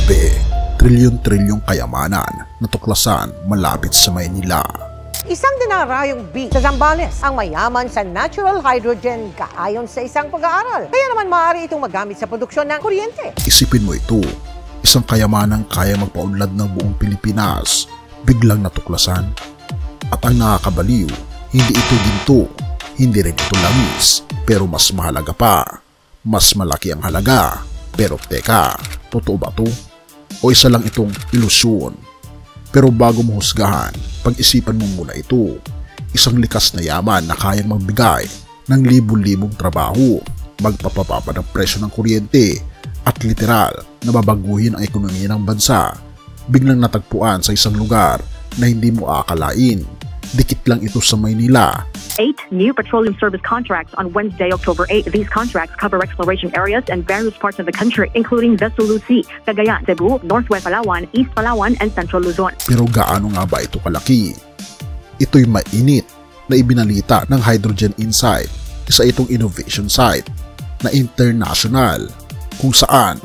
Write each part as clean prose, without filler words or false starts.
Grabe, trilyon-trilyong kayamanan na tuklasan malapit sa Maynila. Isang dinarayong beach sa Zambales ang mayaman sa natural hydrogen ayon sa isang pag-aaral. Kaya naman maaari itong magamit sa produksyon ng kuryente. Isipin mo ito, isang kayamanang kaya magpaunlad ng buong Pilipinas, biglang natuklasan. At ang nakakabaliw, hindi ito ginto, hindi rin ito langis, pero mas mahalaga pa. Mas malaki ang halaga. Pero teka, totoo ba to? O isa lang itong ilusyon? Pero bago mo husgahan, pag-isipan mo muna ito. Isang likas na yaman na kayang magbigay ng libu-libong trabaho, magpapababa ng presyo ng kuryente, at literal na babaguhin ang ekonomiya ng bansa. Biglang natagpuan sa isang lugar na hindi mo aakalain. Dikit lang ito sa Maynila. 8 new petroleum service contracts on Wednesday, October 8. These contracts cover exploration areas in various parts of the country, including Vesuluc, Cagayan, Cebu, Northwest Palawan, East Palawan, and Central Luzon. Pero gaano nga ba ito kalaki? Ito'y mainit na ibinalita ng Hydrogen Insight, isa itong innovation site na international kung saan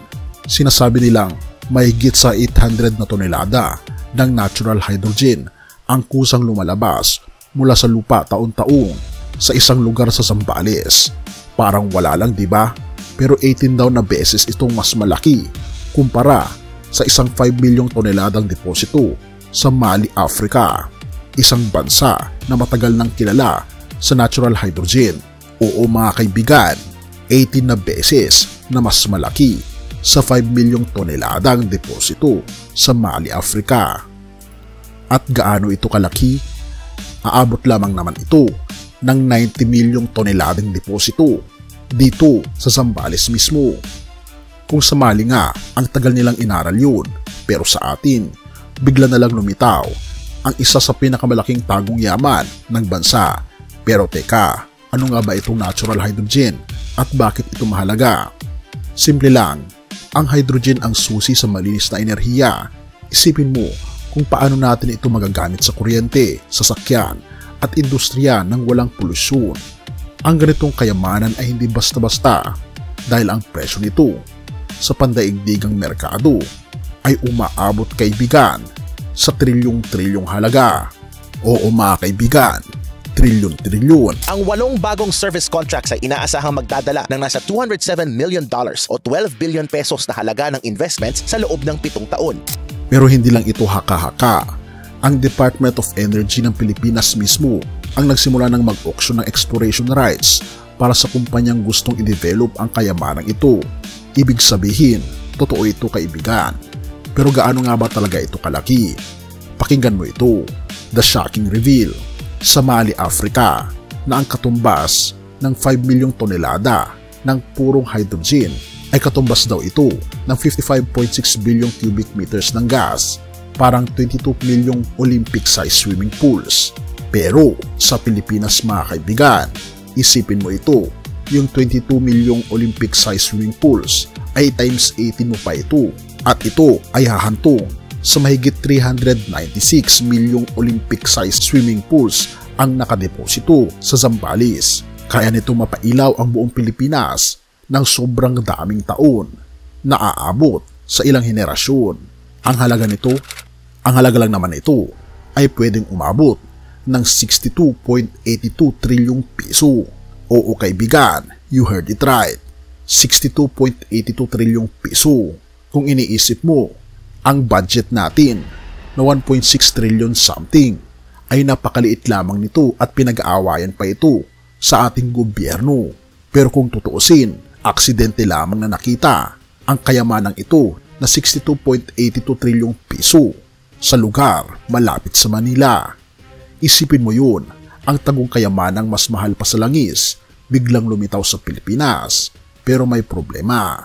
sinasabi nilang mahigit sa 800 na tonelada ng natural hydrogen ang kusang lumalabas mula sa lupa taon-taong sa isang lugar sa Zambales. Parang wala lang, di ba? Pero 18 daw na beses itong mas malaki kumpara sa isang 5 milyong toneladang deposito sa Mali, Africa. Isang bansa na matagal nang kilala sa natural hydrogen. Oo mga kaibigan, 18 na beses na mas malaki sa 5 milyong toneladang deposito sa Mali, Africa. At gaano ito kalaki? Aabot lamang naman ito ng 90 milyong toneladang deposito dito sa Zambales mismo. Kung sa Mali nga, ang tagal nilang inaral yun, pero sa atin, bigla na lang lumitaw ang isa sa pinakamalaking tagong yaman ng bansa. Pero teka, ano nga ba itong natural hydrogen at bakit ito mahalaga? Simple lang, ang hydrogen ang susi sa malinis na enerhiya. Isipin mo kung paano natin ito magagamit sa kuryente, sasakyan, at industriya ng walang polusyon. Ang ganitong kayamanan ay hindi basta-basta dahil ang presyo nito sa pandaigdigang merkado ay umaabot, kaibigan, sa trilyong-trilyong halaga. Oo mga kaibigan, trilyon-trilyon. Ang 8 bagong service contracts ay inaasahang magdadala ng nasa $207 million o 12 billion pesos na halaga ng investments sa loob ng 7 taon. Pero hindi lang ito haka-haka. Ang Department of Energy ng Pilipinas mismo ang nagsimula ng mag-auction ng exploration rights para sa kumpanyang gustong i-develop ang kayamanang ito. Ibig sabihin, totoo ito, kaibigan. Pero gaano nga ba talaga ito kalaki? Pakinggan mo ito. The shocking reveal. Sa Mali, Africa, na ang katumbas ng 5 milyong tonelada ng purong hydrogen ay katumbas daw ito ng 55.6 billion cubic meters ng gas, parang 22 milyong Olympic-sized swimming pools. Pero sa Pilipinas mga kaibigan, isipin mo ito, yung 22 milyong Olympic-sized swimming pools ay times 18 mo pa ito, at ito ay hahantong sa mahigit 396 milyong Olympic-sized swimming pools ang nakadeposito sa Zambales. Kaya nito mapailaw ang buong Pilipinas ng sobrang daming taon na aabot sa ilang henerasyon. Ang halaga lang naman ito ay pwedeng umabot ng 62.82 trilyong piso. Oo kaibigan, you heard it right. 62.82 trilyong piso. Kung iniisip mo, ang budget natin na 1.6 trillion something ay napakaliit lamang nito at pinag-aawayan pa ito sa ating gobyerno. Pero kung tutuusin, aksidente lamang na nakita ang kayamanang ito na 62.82 trilyong piso sa lugar malapit sa Manila. Isipin mo yun, ang tagong kayamanang mas mahal pa sa langis, biglang lumitaw sa Pilipinas. Pero may problema.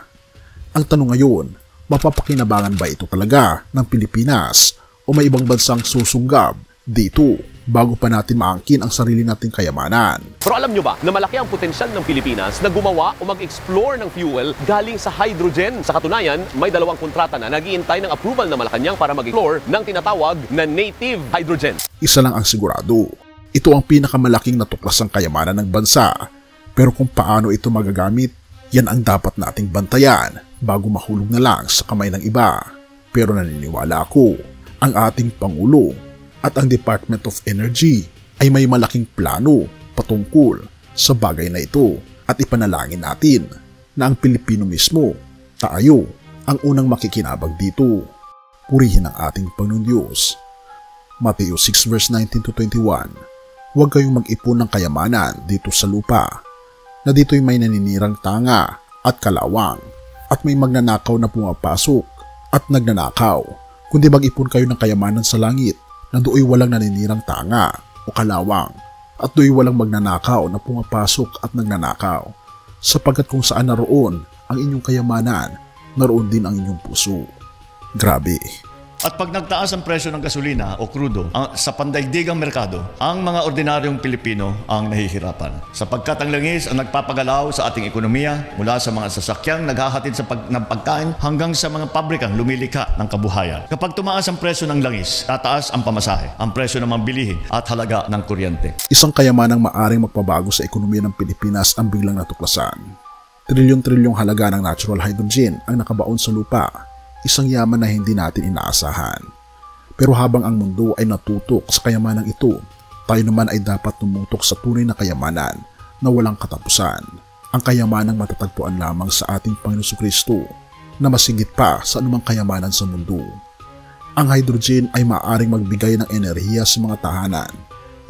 Ang tanong ngayon, mapapakinabangan ba ito talaga ng Pilipinas o may ibang bansang susunggab dito bago pa natin maangkin ang sarili nating kayamanan? Pero alam nyo ba na malaki ang potensyal ng Pilipinas na gumawa o mag-explore ng fuel galing sa hydrogen? Sa katunayan, may 2 kontrata na nag-iintay ng approval na Malacanang para mag-explore ng tinatawag na native hydrogen. Isa lang ang sigurado, ito ang pinakamalaking natuklasang kayamanan ng bansa. Pero kung paano ito magagamit, yan ang dapat nating bantayan bago mahulog na lang sa kamay ng iba. Pero naniniwala ako, ang ating Pangulo at ang Department of Energy ay may malaking plano patungkol sa bagay na ito at ipanalangin natin na ang Pilipino mismo, tayo, ang unang makikinabang dito. Purihin ang ating Panginoon Diyos. Mateo 6 verse 19 to 21. Huwag kayong mag-ipon ng kayamanan dito sa lupa, na dito'y may naninirang tanga at kalawang, at may magnanakaw na pumapasok at nagnanakaw, kundi mag-ipon kayo ng kayamanan sa langit, na do'y walang naninirang tanga o kalawang, at do'y walang magnanakaw na pumapasok at nagnanakaw, sapagkat kung saan naroon ang inyong kayamanan, naroon din ang inyong puso. Grabe. At pag nagtaas ang presyo ng gasolina o krudo sa pandaigdigang merkado, ang mga ordinaryong Pilipino ang nahihirapan. Sapagkat ang langis ang nagpapagalaw sa ating ekonomiya mula sa mga sasakyang naghahatid ng pagkain hanggang sa mga pabrikang lumilikha ng kabuhayan. Kapag tumaas ang presyo ng langis, tataas ang pamasahe, ang presyo ng mga bilihin at halaga ng kuryente. Isang kayamanang maaring magpabago sa ekonomiya ng Pilipinas ang biglang natuklasan. Trilyon-trilyong halaga ng natural hydrogen ang nakabaon sa lupa. Isang yaman na hindi natin inaasahan. Pero habang ang mundo ay natutok sa kayamanang ito, tayo naman ay dapat tumutok sa tunay na kayamanan na walang katapusan. Ang kayamanang matatagpuan lamang sa ating Panginoon Jesucristo na masigit pa sa anumang kayamanan sa mundo. Ang hydrogen ay maaaring magbigay ng enerhiya sa mga tahanan,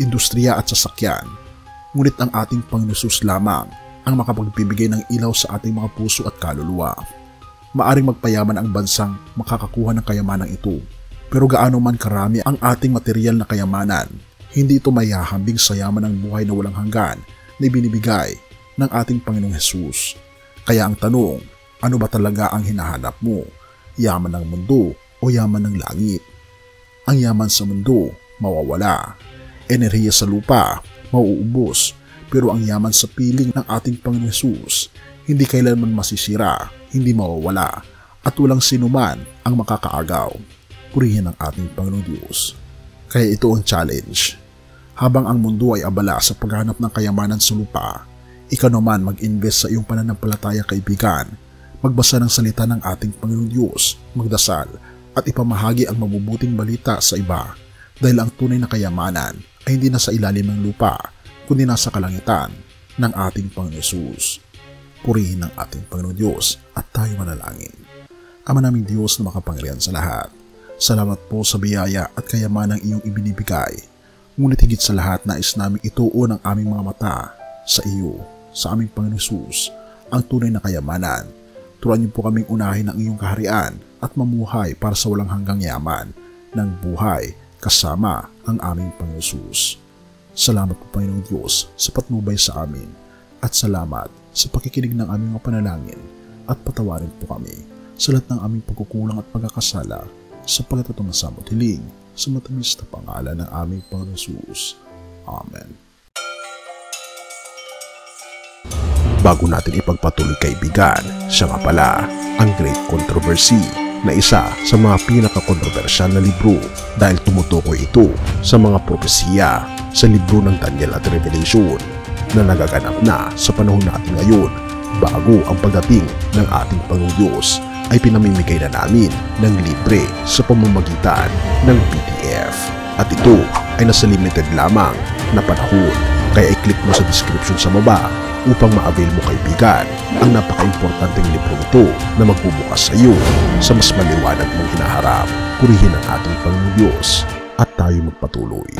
industriya at sasakyan. Ngunit ang ating Panginoon Jesus lamang ang makapagbibigay ng ilaw sa ating mga puso at kaluluwa. Maaring magpayaman ang bansang makakakuha ng kayamanang ito. Pero gaano man karami ang ating material na kayamanan, hindi ito mayahambing sa yaman ng buhay na walang hanggan na ibinibigay ng ating Panginoong Jesus. Kaya ang tanong, ano ba talaga ang hinahanap mo? Yaman ng mundo o yaman ng langit? Ang yaman sa mundo, mawawala. Enerhiya sa lupa, mauubos. Pero ang yaman sa piling ng ating Panginoong Jesus, hindi kailanman masisira, hindi mawawala, at walang sinuman ang makakaagaw. Purihin ang ating Panginoong Diyos. Kaya ito ang challenge. Habang ang mundo ay abala sa paghanap ng kayamanan sa lupa, ikaw naman mag-invest sa iyong pananampalataya, kaibigan. Magbasa ng salita ng ating Panginoong Diyos, magdasal, at ipamahagi ang mabubuting balita sa iba. Dahil ang tunay na kayamanan ay hindi nasa ilalim ng lupa, kundi nasa kalangitan ng ating Panginoong Jesus. Purihin ang ating Panginoon Diyos at tayo manalangin. Ama naming Diyos na makapangyarihan sa lahat, salamat po sa biyaya at kayamanang iyong ibinibigay. Ngunit higit sa lahat, nais namin ituon ang aming mga mata sa iyo, sa aming Panginoon Jesus, ang tunay na kayamanan. Turuan niyo po kaming unahin ang iyong kaharian at mamuhay para sa walang hanggang yaman ng buhay kasama ang aming Panginoon Jesus. Salamat po, Panginoon Diyos, sa patnubay sa amin, at salamat sa pakikinig ng aming mga panalangin, at patawarin po kami sa lahat ng aming pagkukulang at pagkakasala, sa pagkatotong nasamot hiling sa matamis na pangalan ng aming Panginoon Jesus. Amen. Bago natin ipagpatuloy, kaibigan, siya nga pala ang Great Controversy, na isa sa mga pinaka-kontrobersyal na libro dahil tumutukoy ito sa mga propesiya sa libro ng Daniel at Revelation na nagaganap na sa panahon natin ngayon. Bago ang pagdating ng ating Panginoong Diyos ay pinamimigay na namin ng libre sa pamamagitan ng PDF. At ito ay nasa limited lamang na panahon, kaya i-click mo sa description sa baba upang ma-avail mo, kaibigan, ang napaka-importanteng libro ito na magbubukas sa iyo sa mas maliwanag mong hinaharap. Purihin ang ating Panginoong Diyos at tayo magpatuloy.